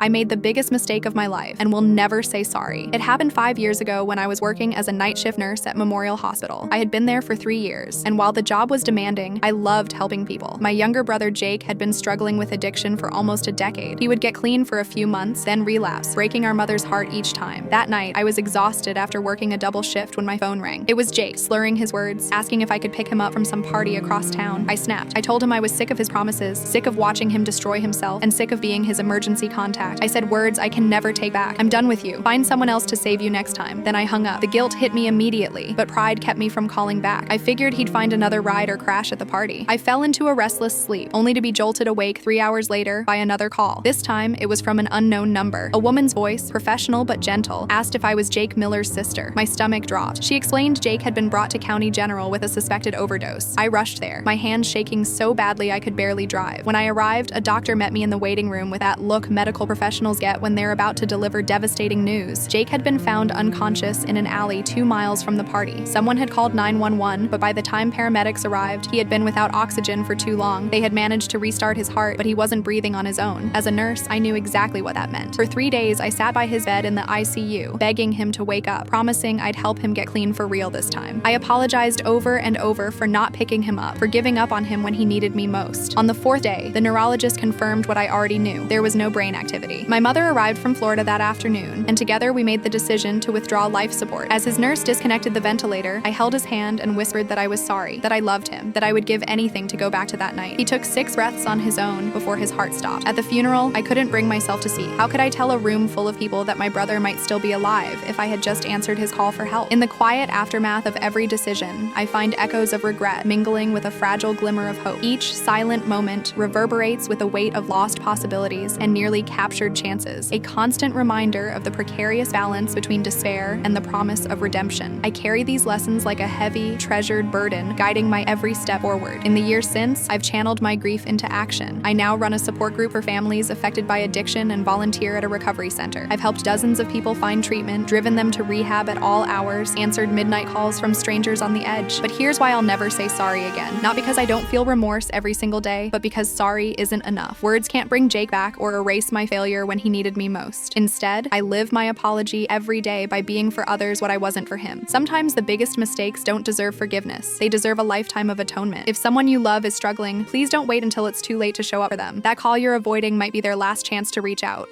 I made the biggest mistake of my life and will never say sorry. It happened 5 years ago when I was working as a night shift nurse at Memorial Hospital. I had been there for 3 years, and while the job was demanding, I loved helping people. My younger brother Jake had been struggling with addiction for almost a decade. He would get clean for a few months, then relapse, breaking our mother's heart each time. That night, I was exhausted after working a double shift when my phone rang. It was Jake, slurring his words, asking if I could pick him up from some party across town. I snapped. I told him I was sick of his promises, sick of watching him destroy himself, and sick of being his emergency contact. I said words I can never take back. I'm done with you. Find someone else to save you next time. Then I hung up. The guilt hit me immediately, but pride kept me from calling back. I figured he'd find another ride or crash at the party. I fell into a restless sleep, only to be jolted awake 3 hours later by another call. This time, it was from an unknown number. A woman's voice, professional but gentle, asked if I was Jake Miller's sister. My stomach dropped. She explained Jake had been brought to County General with a suspected overdose. I rushed there, my hands shaking so badly I could barely drive. When I arrived, a doctor met me in the waiting room with that look medical professionals get when they're about to deliver devastating news. Jake had been found unconscious in an alley 2 miles from the party. Someone had called 911, but by the time paramedics arrived, he had been without oxygen for too long. They had managed to restart his heart, but he wasn't breathing on his own. As a nurse, I knew exactly what that meant. For 3 days, I sat by his bed in the ICU, begging him to wake up, promising I'd help him get clean for real this time. I apologized over and over for not picking him up, for giving up on him when he needed me most. On the 4th day, the neurologist confirmed what I already knew. There was no brain activity. My mother arrived from Florida that afternoon, and together we made the decision to withdraw life support. As his nurse disconnected the ventilator, I held his hand and whispered that I was sorry, that I loved him, that I would give anything to go back to that night. He took 6 breaths on his own before his heart stopped. At the funeral, I couldn't bring myself to see. How could I tell a room full of people that my brother might still be alive if I had just answered his call for help? In the quiet aftermath of every decision, I find echoes of regret mingling with a fragile glimmer of hope. Each silent moment reverberates with a weight of lost possibilities and nearly captured chances, a constant reminder of the precarious balance between despair and the promise of redemption. I carry these lessons like a heavy, treasured burden, guiding my every step forward. In the years since, I've channeled my grief into action. I now run a support group for families affected by addiction and volunteer at a recovery center. I've helped dozens of people find treatment, driven them to rehab at all hours, answered midnight calls from strangers on the edge. But here's why I'll never say sorry again. Not because I don't feel remorse every single day, but because sorry isn't enough. Words can't bring Jake back or erase my failure when he needed me most. Instead, I live my apology every day by being for others what I wasn't for him. Sometimes the biggest mistakes don't deserve forgiveness. They deserve a lifetime of atonement. If someone you love is struggling, please don't wait until it's too late to show up for them. That call you're avoiding might be their last chance to reach out.